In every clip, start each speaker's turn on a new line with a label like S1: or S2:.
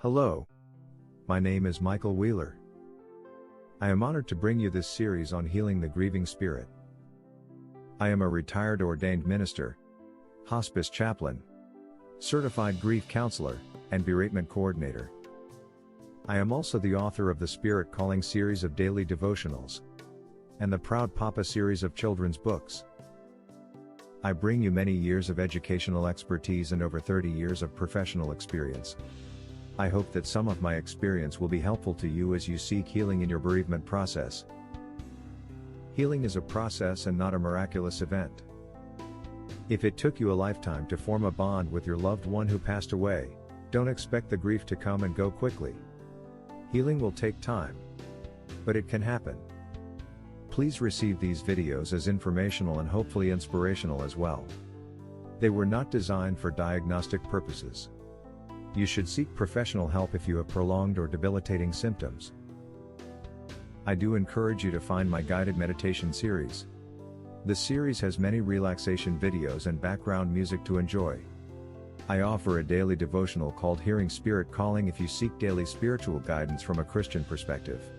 S1: Hello. My name is Michael Wheeler. I am honored to bring you this series on healing the grieving spirit. I am a retired ordained minister, hospice chaplain, certified grief counselor, and bereavement coordinator. I am also the author of the Spirit Calling series of daily devotionals and the Proud Papa series of children's books. I bring you many years of educational expertise and over 30 years of professional experience. I hope that some of my experience will be helpful to you as you seek healing in your bereavement process. Healing is a process and not a miraculous event. If it took you a lifetime to form a bond with your loved one who passed away, don't expect the grief to come and go quickly. Healing will take time, but it can happen. Please receive these videos as informational and hopefully inspirational as well. They were not designed for diagnostic purposes. You should seek professional help if you have prolonged or debilitating symptoms. I do encourage you to find my guided meditation series. The series has many relaxation videos and background music to enjoy. I offer a daily devotional called Hearing Spirit Calling if you seek daily spiritual guidance from a Christian perspective.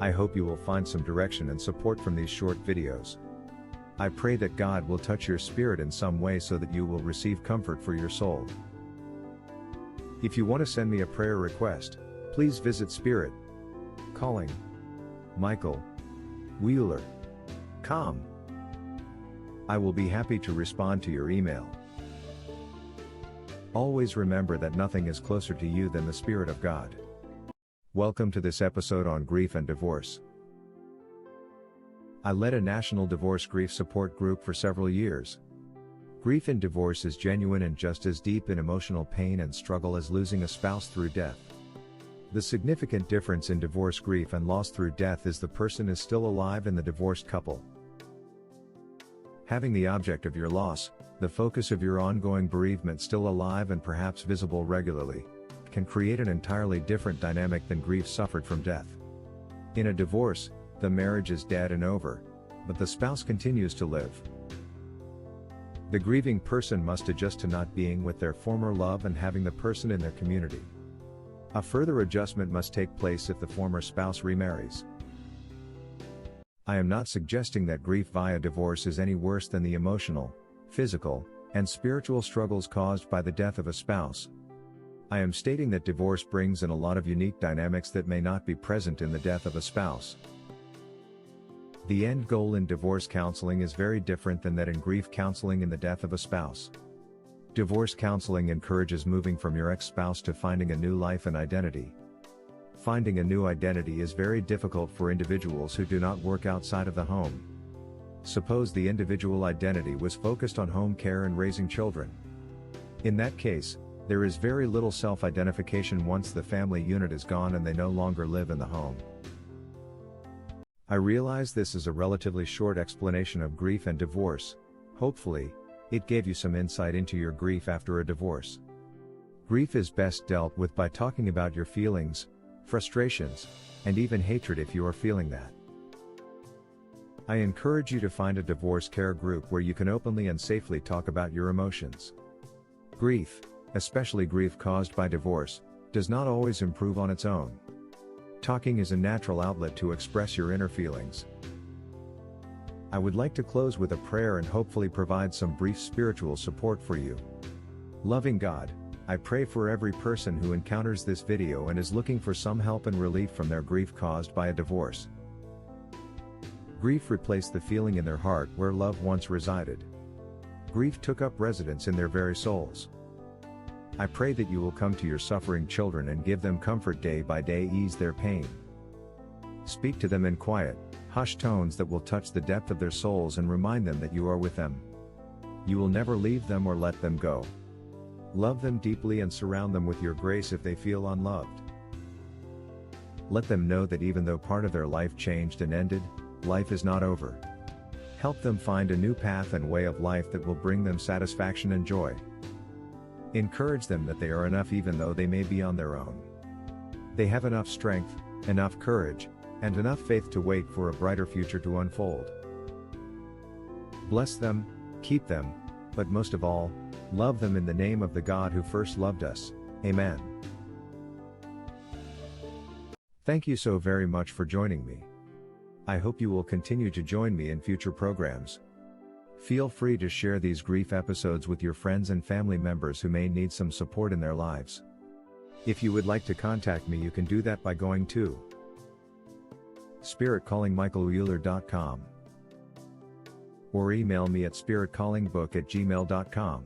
S1: I hope you will find some direction and support from these short videos. I pray that God will touch your spirit in some way so that you will receive comfort for your soul. If you want to send me a prayer request, please visit Spirit Calling Michael Wheeler.com. I will be happy to respond to your email. Always remember that nothing is closer to you than the Spirit of God. Welcome to this episode on grief and divorce. I led a national divorce grief support group for several years. Grief in divorce is genuine and just as deep in emotional pain and struggle as losing a spouse through death. The significant difference in divorce grief and loss through death is the person is still alive in the divorced couple. Having the object of your loss, the focus of your ongoing bereavement still alive and perhaps visible regularly, can create an entirely different dynamic than grief suffered from death. In a divorce, the marriage is dead and over, but the spouse continues to live. The grieving person must adjust to not being with their former love and having the person in their community. A further adjustment must take place if the former spouse remarries. I am not suggesting that grief via divorce is any worse than the emotional, physical, and spiritual struggles caused by the death of a spouse. I am stating that divorce brings in a lot of unique dynamics that may not be present in the death of a spouse. The end goal in divorce counseling is very different than that in grief counseling in the death of a spouse. Divorce counseling encourages moving from your ex-spouse to finding a new life and identity. Finding a new identity is very difficult for individuals who do not work outside of the home. Suppose the individual identity was focused on home care and raising children. In that case, there is very little self-identification once the family unit is gone and they no longer live in the home. I realize this is a relatively short explanation of grief and divorce. Hopefully, it gave you some insight into your grief after a divorce. Grief is best dealt with by talking about your feelings, frustrations, and even hatred if you are feeling that. I encourage you to find a divorce care group where you can openly and safely talk about your emotions. Grief, especially grief caused by divorce, does not always improve on its own. Talking is a natural outlet to express your inner feelings. I would like to close with a prayer and hopefully provide some brief spiritual support for you. Loving God, I pray for every person who encounters this video and is looking for some help and relief from their grief caused by a divorce. Grief replaced the feeling in their heart where love once resided. Grief took up residence in their very souls. I pray that you will come to your suffering children and give them comfort day by day, ease their pain. Speak to them in quiet, hushed tones that will touch the depth of their souls and remind them that you are with them. You will never leave them or let them go. Love them deeply and surround them with your grace if they feel unloved. Let them know that even though part of their life changed and ended, life is not over. Help them find a new path and way of life that will bring them satisfaction and joy. Encourage them that they are enough even though they may be on their own. They have enough strength, enough courage, and enough faith to wait for a brighter future to unfold. Bless them, keep them, but most of all, love them in the name of the God who first loved us. Amen. Thank you so very much for joining me. I hope you will continue to join me in future programs. Feel free to share these grief episodes with your friends and family members who may need some support in their lives. If you would like to contact me, you can do that by going to spiritcallingmichaelwheeler.com or email me at spiritcallingbook@gmail.com.